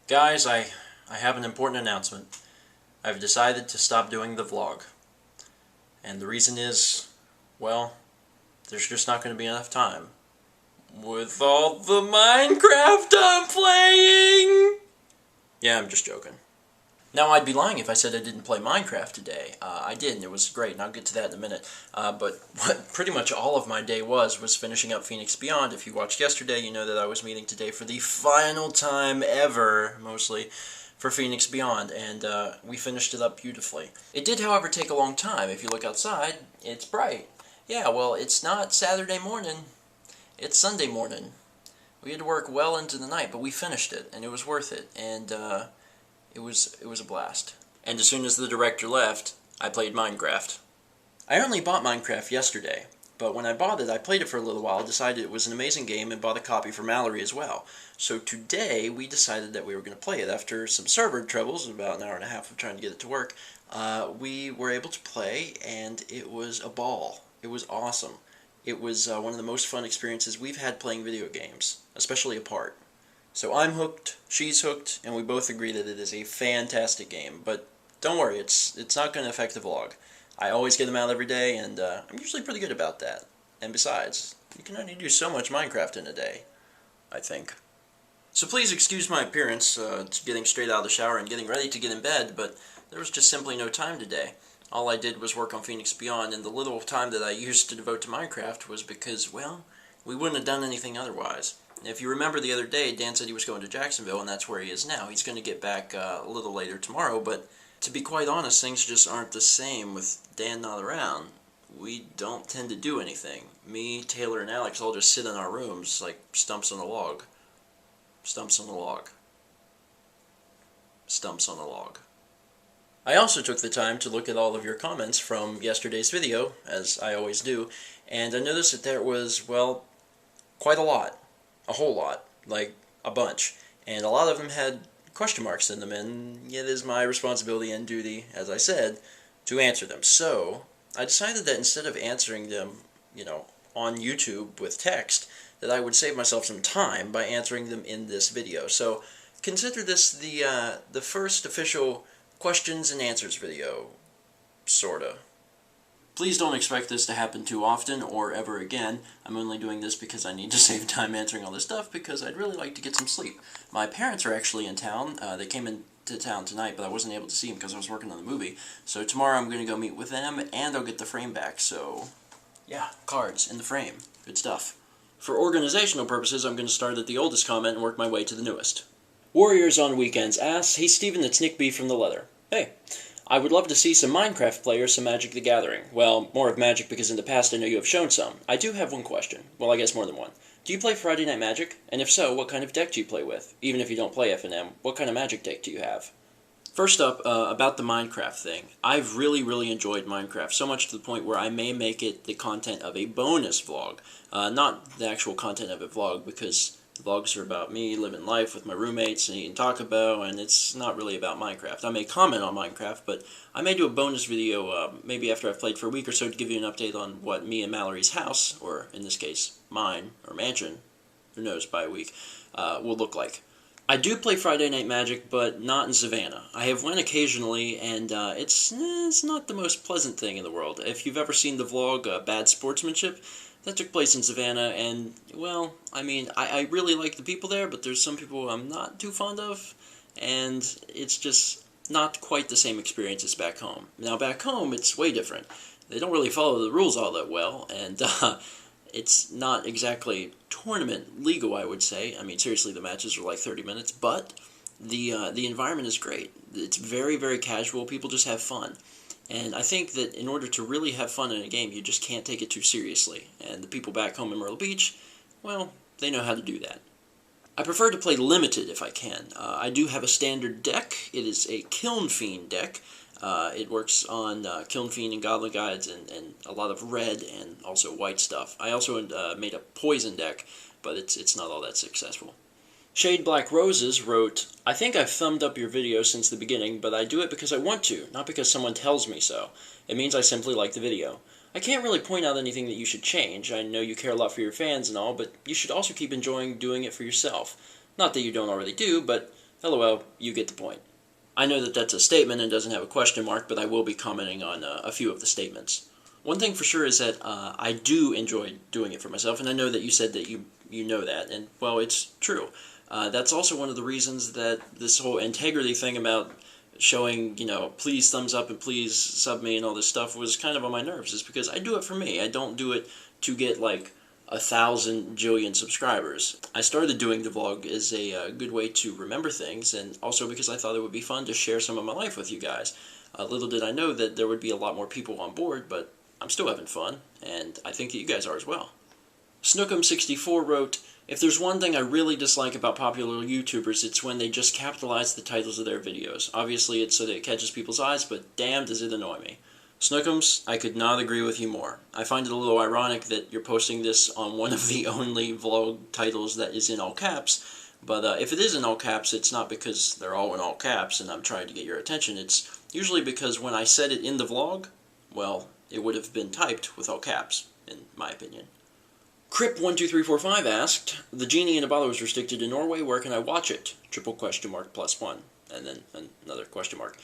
Guys, I have an important announcement. I've decided to stop doing the vlog. And the reason is, well, there's just not going to be enough time. With all the Minecraft I'm playing! Yeah, I'm just joking. Now, I'd be lying if I said I didn't play Minecraft today. I did, and it was great, and I'll get to that in a minute. But what pretty much all of my day was finishing up Phoenix Beyond. If you watched yesterday, you know that I was meeting today for the final time ever, mostly, for Phoenix Beyond, and we finished it up beautifully. It did, however, take a long time. If you look outside, it's bright. Yeah, well, it's not Saturday morning. It's Sunday morning. We had to work well into the night, but we finished it, and it was worth it, and it was a blast. And as soon as the director left, I played Minecraft. I only bought Minecraft yesterday, but when I bought it, I played it for a little while, decided it was an amazing game, and bought a copy for Mallory as well. So today, we decided that we were going to play it. After some server troubles, about an hour and a half of trying to get it to work, we were able to play, and it was a ball. It was awesome. It was one of the most fun experiences we've had playing video games, especially apart. So I'm hooked, she's hooked, and we both agree that it is a fantastic game. But don't worry, it's not going to affect the vlog. I always get them out every day, and I'm usually pretty good about that. And besides, you can only do so much Minecraft in a day, I think. So please excuse my appearance, getting straight out of the shower and getting ready to get in bed, but there was just simply no time today. All I did was work on Phoenix Beyond, and the little time that I used to devote to Minecraft was because, well, we wouldn't have done anything otherwise. If you remember the other day, Dan said he was going to Jacksonville, and that's where he is now. He's going to get back a little later tomorrow, but to be quite honest, things just aren't the same with Dan not around. We don't tend to do anything. Me, Taylor, and Alex all just sit in our rooms like stumps on a log. Stumps on a log. Stumps on a log. I also took the time to look at all of your comments from yesterday's video, as I always do, and I noticed that there was, well, quite a lot. A whole lot. Like, a bunch. And a lot of them had question marks in them, and it is my responsibility and duty, as I said, to answer them. So, I decided that instead of answering them, on YouTube with text, that I would save myself some time by answering them in this video. So, consider this the first official questions and answers video. Sorta. Please don't expect this to happen too often or ever again. I'm only doing this because I need to save time answering all this stuff because I'd really like to get some sleep. My parents are actually in town. They came into town tonight, but I wasn't able to see them because I was working on the movie. So tomorrow I'm going to go meet with them, and I'll get the frame back. So, yeah, cards in the frame. Good stuff. For organizational purposes, I'm going to start at the oldest comment and work my way to the newest. Warriors on Weekends asks, "Hey Steven, it's Nick B from the Leather. Hey. I would love to see some Minecraft players, some Magic the Gathering. Well, more of Magic because in the past I know you have shown some. I do have one question. Well, I guess more than one. Do you play Friday Night Magic? And if so, what kind of deck do you play with? Even if you don't play FNM, what kind of Magic deck do you have?" First up, about the Minecraft thing. I've really enjoyed Minecraft, so much to the point where I may make it the content of a bonus vlog. Not the actual content of a vlog, because vlogs are about me living life with my roommates and eating Taco Bell, and it's not really about Minecraft. I may comment on Minecraft, but I may do a bonus video maybe after I've played for a week or so to give you an update on what me and Mallory's house, or in this case, mine, or mansion, who knows, by a week, will look like. I do play Friday Night Magic, but not in Savannah. I have went occasionally, and it's not the most pleasant thing in the world. If you've ever seen the vlog, Bad Sportsmanship, that took place in Savannah, and, well, I mean, I really like the people there, but there's some people I'm not too fond of, and it's just not quite the same experience as back home. Now, back home, it's way different. They don't really follow the rules all that well, and it's not exactly tournament legal, I would say. I mean, seriously, the matches are like 30 minutes, but the environment is great. It's very casual. People just have fun. And I think that in order to really have fun in a game, you just can't take it too seriously. And the people back home in Myrtle Beach, well, they know how to do that. I prefer to play limited if I can. I do have a standard deck. It is a Kiln Fiend deck. It works on Kiln Fiend and Goblin Guides and a lot of red and also white stuff. I also made a poison deck, but it's not all that successful. Shade Black Roses wrote, "I think I've thumbed up your video since the beginning, but I do it because I want to, not because someone tells me so. It means I simply like the video. I can't really point out anything that you should change. I know you care a lot for your fans and all, but you should also keep enjoying doing it for yourself. Not that you don't already do, but LOL, you get the point. I know that that's a statement and doesn't have a question mark, but I will be commenting on a few of the statements. One thing for sure is that I do enjoy doing it for myself, and I know that you said that you know that, and, well, it's true. That's also one of the reasons that this whole integrity thing about showing, please thumbs up and please sub me and all this stuff was kind of on my nerves, is because I do it for me. I don't do it to get, like, 1,000 jillion subscribers. I started doing the vlog as a good way to remember things, and also because I thought it would be fun to share some of my life with you guys. Little did I know that there would be a lot more people on board, but I'm still having fun, and I think that you guys are as well. Snookum64 wrote, "If there's one thing I really dislike about popular YouTubers, it's when they just capitalize the titles of their videos. Obviously, it's so that it catches people's eyes, but damn does it annoy me." Snookums, I could not agree with you more. I find it a little ironic that you're posting this on one of the only vlog titles that is in all caps, but if it is in all caps, it's not because they're all in all caps and I'm trying to get your attention. It's usually because when I said it in the vlog, well, it would have been typed with all caps, in my opinion. Crip12345 asked, "The Genie in a Bottle is restricted to Norway. Where can I watch it? !+1. And then another question mark.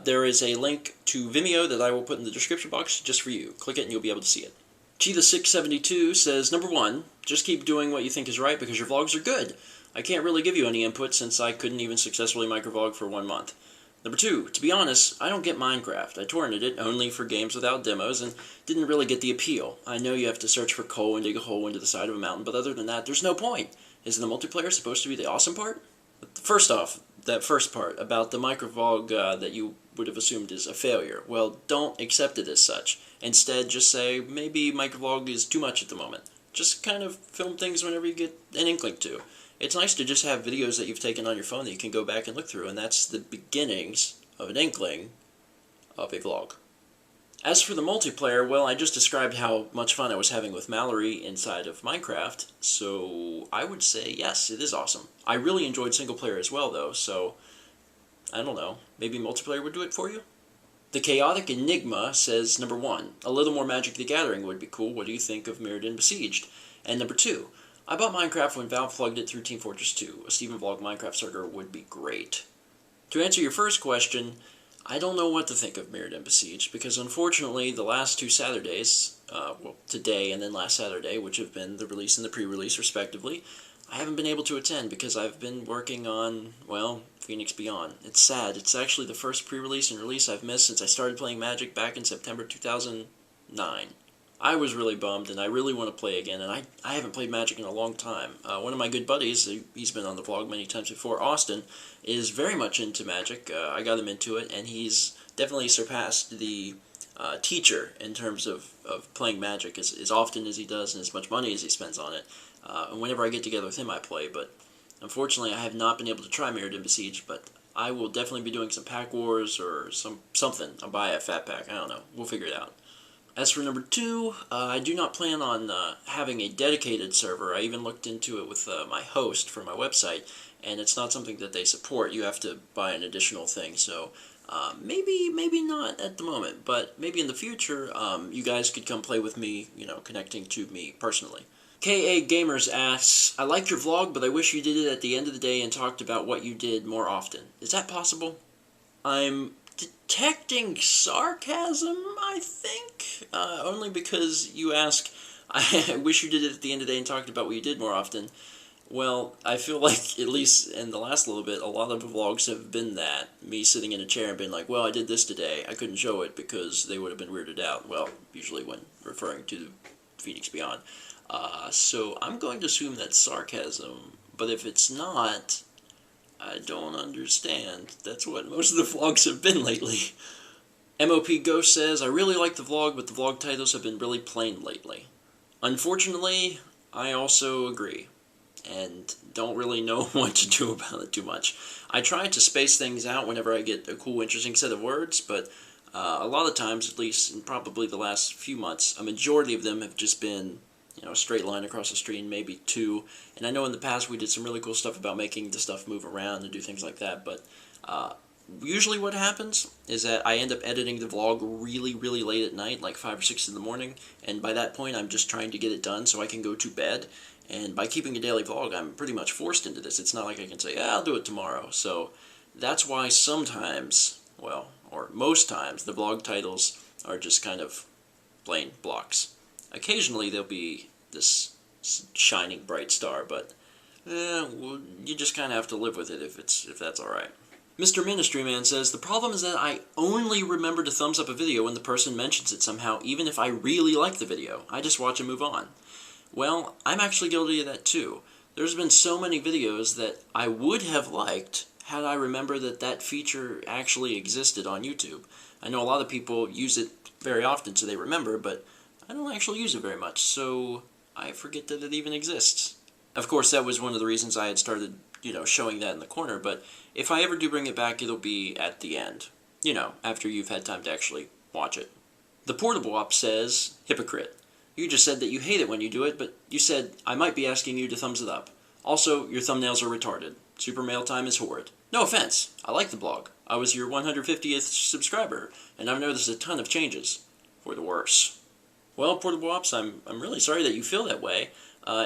There is a link to Vimeo that I will put in the description box just for you. Click it and you'll be able to see it. Cheetah672 says, "Number 1, just keep doing what you think is right because your vlogs are good. I can't really give you any input since I couldn't even successfully microvlog for 1 month. Number 2, to be honest, I don't get Minecraft. I torrented it only for games without demos and didn't really get the appeal. I know you have to search for coal and dig a hole into the side of a mountain, but other than that, there's no point. Isn't the multiplayer supposed to be the awesome part?" First off, that first part about the microvlog that you would have assumed is a failure. Well, don't accept it as such. Instead, just say, maybe microvlog is too much at the moment. Just kind of film things whenever you get an inkling to. It's nice to just have videos that you've taken on your phone that you can go back and look through, and that's the beginnings of an inkling of a vlog. As for the multiplayer, well, I just described how much fun I was having with Mallory inside of Minecraft, so I would say yes, it is awesome. I really enjoyed single player as well, though, so I don't know, maybe multiplayer would do it for you? The Chaotic Enigma says, "Number 1, a little more Magic the Gathering would be cool. What do you think of Mirrodin Besieged? And number 2, I bought Minecraft when Valve plugged it through Team Fortress 2. A Steven Vlog Minecraft server would be great." To answer your first question, I don't know what to think of Mirrodin Besieged, because unfortunately the last 2 Saturdays, well, today and then last Saturday, which have been the release and the pre-release respectively, I haven't been able to attend because I've been working on, well, Phoenix Beyond. It's sad. It's actually the first pre-release and release I've missed since I started playing Magic back in September 2009. I was really bummed, and I really want to play again, and I haven't played Magic in a long time. One of my good buddies, he's been on the vlog many times before, Austin, is very much into Magic. I got him into it, and he's definitely surpassed the teacher in terms of playing Magic as often as he does and as much money as he spends on it. And whenever I get together with him, I play, but unfortunately I have not been able to try Mirrodin Besieged, but I will definitely be doing some pack wars or something. I'll buy a fat pack, I don't know. We'll figure it out. As for number 2, I do not plan on having a dedicated server. I even looked into it with my host for my website, and it's not something that they support. You have to buy an additional thing, so maybe not at the moment, but maybe in the future, you guys could come play with me, connecting to me personally. KA Gamers asks, "I like your vlog, but I wish you did it at the end of the day and talked about what you did more often. Is that possible?" I'm detecting sarcasm, I think, only because you ask, "I wish you did it at the end of the day and talked about what you did more often." Well, I feel like, at least in the last little bit, a lot of the vlogs have been that. Me sitting in a chair and being like, well, I did this today. I couldn't show it because they would have been weirded out. Well, usually when referring to Phoenix Beyond. So I'm going to assume that's sarcasm, but if it's not, I don't understand. That's what most of the vlogs have been lately. MOP Ghost says, "I really like the vlog, but the vlog titles have been really plain lately." Unfortunately, I also agree, and don't really know what to do about it too much. I try to space things out whenever I get a cool, interesting set of words, but a lot of times, at least in probably the last few months, a majority of them have just been a straight line across the screen, maybe 2. And I know in the past we did some really cool stuff about making the stuff move around and do things like that, but usually what happens is that I end up editing the vlog really, really late at night, like 5 or 6 in the morning, and by that point I'm just trying to get it done so I can go to bed. And by keeping a daily vlog, I'm pretty much forced into this. It's not like I can say, yeah, I'll do it tomorrow. So that's why sometimes, well, or most times, the vlog titles are just kind of plain blocks. Occasionally there'll be this shining bright star, but well, you just kind of have to live with it if that's alright. Mr. Ministry Man says, the problem is that I only remember to thumbs up a video when the person mentions it somehow, even if I really like the video. I just watch and move on. Well, I'm actually guilty of that too. There's been so many videos that I would have liked had I remembered that that feature actually existed on YouTube. I know a lot of people use it very often so they remember, but I don't actually use it very much, so I forget that it even exists. Of course, that was one of the reasons I had started, showing that in the corner, but if I ever do bring it back, it'll be at the end. After you've had time to actually watch it. The Portable Op says, hypocrite. You just said that you hate it when you do it, but you said I might be asking you to thumbs it up. Also, your thumbnails are retarded. Super mail time is horrid. No offense, I like the blog. I was your 150th subscriber, and I've noticed a ton of changes. For the worse. Well, Portable Ops, I'm really sorry that you feel that way.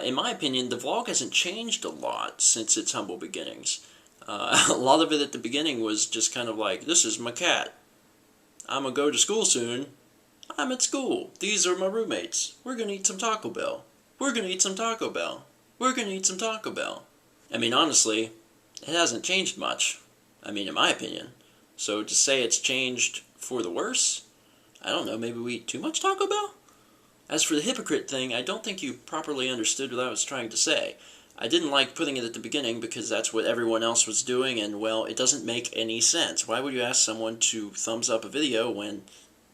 In my opinion, the vlog hasn't changed a lot since its humble beginnings. A lot of it at the beginning was just kind of like, this is my cat. I'm gonna go to school soon. I'm at school. These are my roommates. We're gonna eat some Taco Bell. We're gonna eat some Taco Bell. We're gonna eat some Taco Bell. I mean, honestly, it hasn't changed much. I mean, in my opinion. So to say it's changed for the worse, I don't know, maybe we eat too much Taco Bell? As for the hypocrite thing, I don't think you properly understood what I was trying to say. I didn't like putting it at the beginning because that's what everyone else was doing, and, well, it doesn't make any sense. Why would you ask someone to thumbs up a video when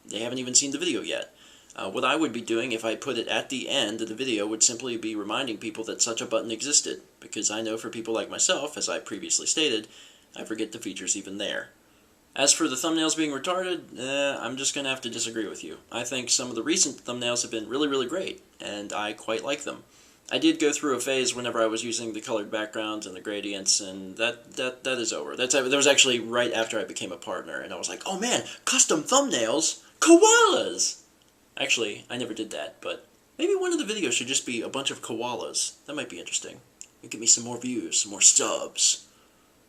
they haven't even seen the video yet? What I would be doing if I put it at the end of the video would simply be reminding people that such a button existed, because I know for people like myself, as I previously stated, I forget the feature's even there. As for the thumbnails being retarded, I'm just going to have to disagree with you. I think some of the recent thumbnails have been really, really great, and I quite like them. I did go through a phase whenever I was using the colored backgrounds and the gradients, and that is over. That was actually right after I became a partner, and I was like, oh man, custom thumbnails? Koalas! Actually, I never did that, but maybe one of the videos should just be a bunch of koalas. That might be interesting. It'd give me some more views, some more subs.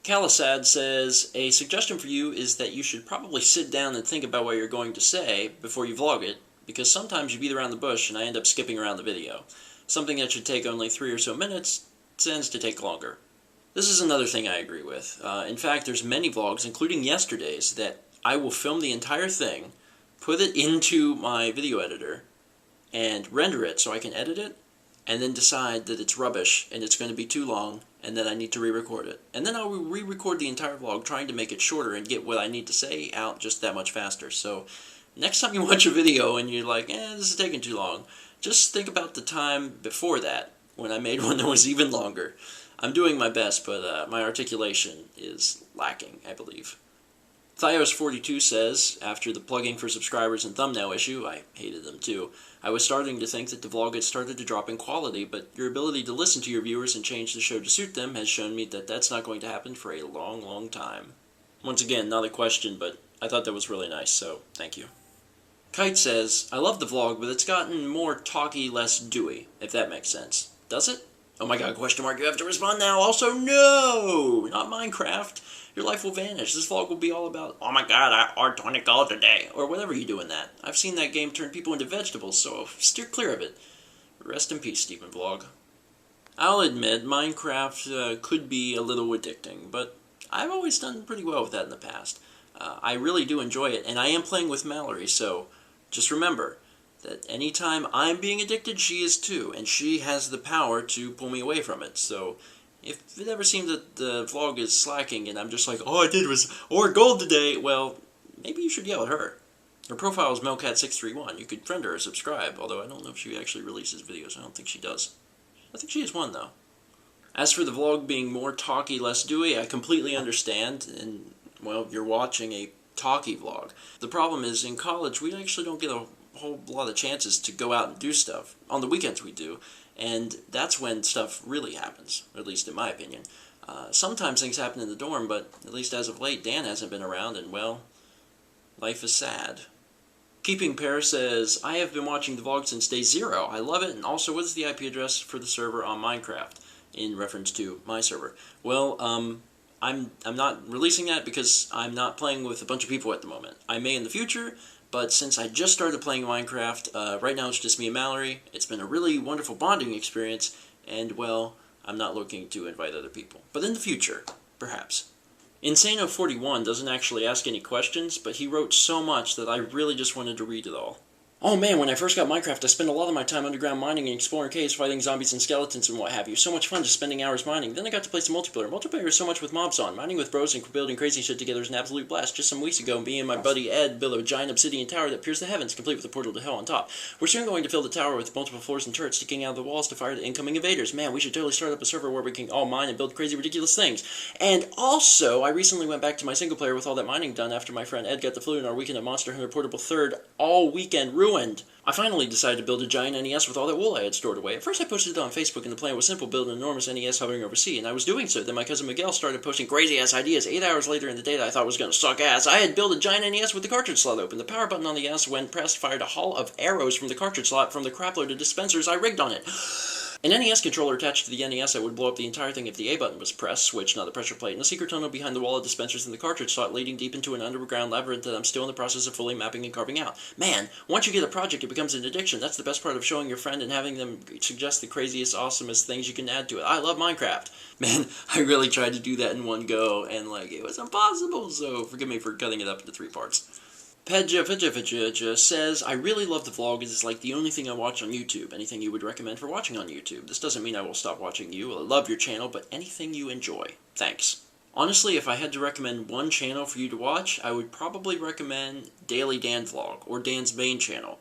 Calisad says, a suggestion for you is that you should probably sit down and think about what you're going to say before you vlog it, because sometimes you beat around the bush and I end up skipping around the video. Something that should take only 3 or so minutes tends to take longer. This is another thing I agree with. In fact, there's many vlogs, including yesterday's, that I will film the entire thing, put it into my video editor, and render it so I can edit it, and then decide that it's rubbish and it's going to be too long and that I need to re-record it. And then I'll re-record the entire vlog trying to make it shorter and get what I need to say out just that much faster. So next time you watch a video and you're like, this is taking too long, just think about the time before that when I made one that was even longer. I'm doing my best, but my articulation is lacking, I believe. Thios42 says, after the plugging for subscribers and thumbnail issue, I hated them too, I was starting to think that the vlog had started to drop in quality, but your ability to listen to your viewers and change the show to suit them has shown me that that's not going to happen for a long, long time. Once again, not a question, but I thought that was really nice, so thank you. Kite says, I love the vlog, but it's gotten more talky, less dewy, if that makes sense. Does it? Oh my god, question mark, you have to respond now. Also, no! Not Minecraft. Your life will vanish. This vlog will be all about, oh my god, I R20 gold today. Or whatever you do in that. I've seen that game turn people into vegetables, so steer clear of it. Rest in peace, Stephen Vlog. I'll admit, Minecraft could be a little addicting, but I've always done pretty well with that in the past. I really do enjoy it, and I am playing with Mallory, so just remember that anytime I'm being addicted, she is too, and she has the power to pull me away from it, so if it ever seems that the vlog is slacking and I'm just like, all I did was or gold today, well, maybe you should yell at her. Her profile is Melcat631. You could friend her or subscribe, although I don't know if she actually releases videos. I don't think she does. I think she has one, though. As for the vlog being more talky, less dewy, I completely understand, and, well, you're watching a talky vlog. The problem is, in college, we actually don't get a whole lot of chances to go out and do stuff. On the weekends we do. And that's when stuff really happens, at least in my opinion. Sometimes things happen in the dorm, but at least as of late, Dan hasn't been around, and, well, life is sad. Keeping Pair says, I have been watching the vlog since day 0. I love it, and also what is the IP address for the server on Minecraft? In reference to my server. Well, I'm not releasing that because I'm not playing with a bunch of people at the moment. I may in the future, but since I just started playing Minecraft, right now it's just me and Mallory. It's been a really wonderful bonding experience, and well, I'm not looking to invite other people. But in the future, perhaps. Insano41 doesn't actually ask any questions, but he wrote so much that I really just wanted to read it all. Oh man, when I first got Minecraft, I spent a lot of my time underground mining and exploring caves, fighting zombies and skeletons and what have you. So much fun just spending hours mining. Then I got to play some multiplayer. Multiplayer is so much with mobs on. Mining with bros and building crazy shit together is an absolute blast. Just some weeks ago, me and my buddy Ed built a giant obsidian tower that pierced the heavens, complete with a portal to hell on top. We're soon going to fill the tower with multiple floors and turrets sticking out of the walls to fire the incoming invaders. Man, we should totally start up a server where we can all mine and build crazy ridiculous things. And also, I recently went back to my single player with all that mining done after my friend Ed got the flu and our weekend at Monster Hunter Portable 3rd all weekend ruined. I finally decided to build a giant NES with all that wool I had stored away. At first I posted it on Facebook and the plan was simple, build an enormous NES hovering over sea, and I was doing so. Then my cousin Miguel started posting crazy-ass ideas. 8 hours later in the day that I thought was going to suck ass, I had built a giant NES with the cartridge slot open. The power button on the NES, when pressed, fired a haul of arrows from the cartridge slot from the crapload of dispensers I rigged on it. An NES controller attached to the NES that would blow up the entire thing if the A button was pressed, switch, not the pressure plate, and a secret tunnel behind the wall of dispensers in the cartridge slot leading deep into an underground labyrinth that I'm still in the process of fully mapping and carving out. Man, once you get a project, it becomes an addiction. That's the best part of showing your friend and having them suggest the craziest, awesomest things you can add to it. I love Minecraft. Man, I really tried to do that in one go, and it was impossible, so forgive me for cutting it up into 3 parts. Pedja says, I really love the vlog. It is like the only thing I watch on YouTube. Anything you would recommend for watching on YouTube? This doesn't mean I will stop watching you. I love your channel, but anything you enjoy. Thanks. Honestly, if I had to recommend one channel for you to watch, I would probably recommend Daily Dan Vlog, or Dan's main channel,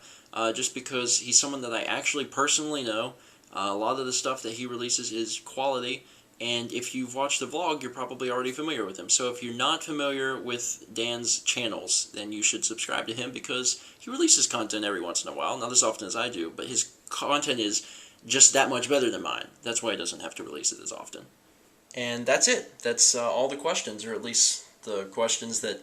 just because he's someone that I actually personally know. A lot of the stuff that he releases is quality, and if you've watched the vlog, you're probably already familiar with him. So if you're not familiar with Dan's channels, then you should subscribe to him because he releases content every once in a while, not as often as I do, but his content is just that much better than mine. That's why he doesn't have to release it as often. And that's it. That's all the questions, or at least the questions that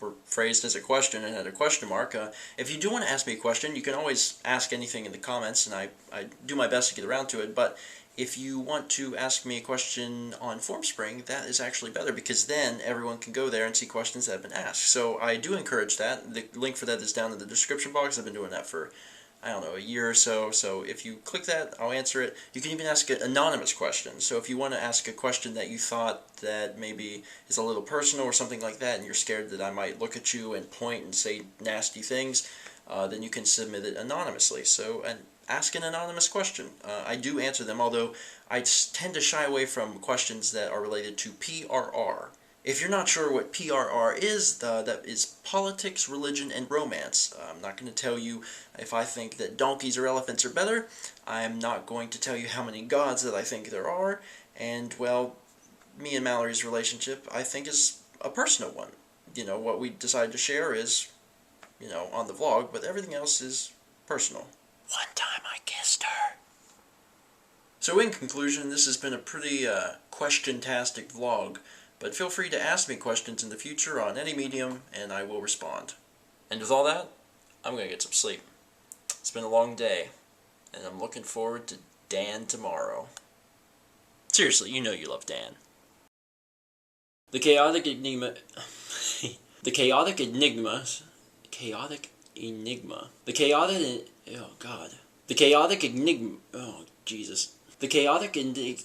were phrased as a question and had a question mark. If you do want to ask me a question, you can always ask anything in the comments, and I do my best to get around to it, but if you want to ask me a question on Formspring, that is actually better, because then everyone can go there and see questions that have been asked. So I do encourage that. The link for that is down in the description box. I've been doing that for, I don't know, a year or so. So if you click that, I'll answer it. You can even ask an anonymous question. So if you want to ask a question that you thought that maybe is a little personal or something like that, and you're scared that I might look at you and point and say nasty things, then you can submit it anonymously. So, ask an anonymous question. I do answer them, although I tend to shy away from questions that are related to PRR. If you're not sure what PRR is, that is politics, religion, and romance. I'm not going to tell you if I think that donkeys or elephants are better. I'm not going to tell you how many gods that I think there are. And, well, me and Mallory's relationship, I think, is a personal one. You know, what we decided to share is, you know, on the vlog, but everything else is personal. One time I kissed her. So in conclusion, this has been a pretty question-tastic vlog, but feel free to ask me questions in the future on any medium, and I will respond. And with all that, I'm going to get some sleep. It's been a long day, and I'm looking forward to Dan tomorrow. Seriously, you know you love Dan. The chaotic enigma... The chaotic enigma... Oh, God. The chaotic enigma... Oh, Jesus. The chaotic enigma...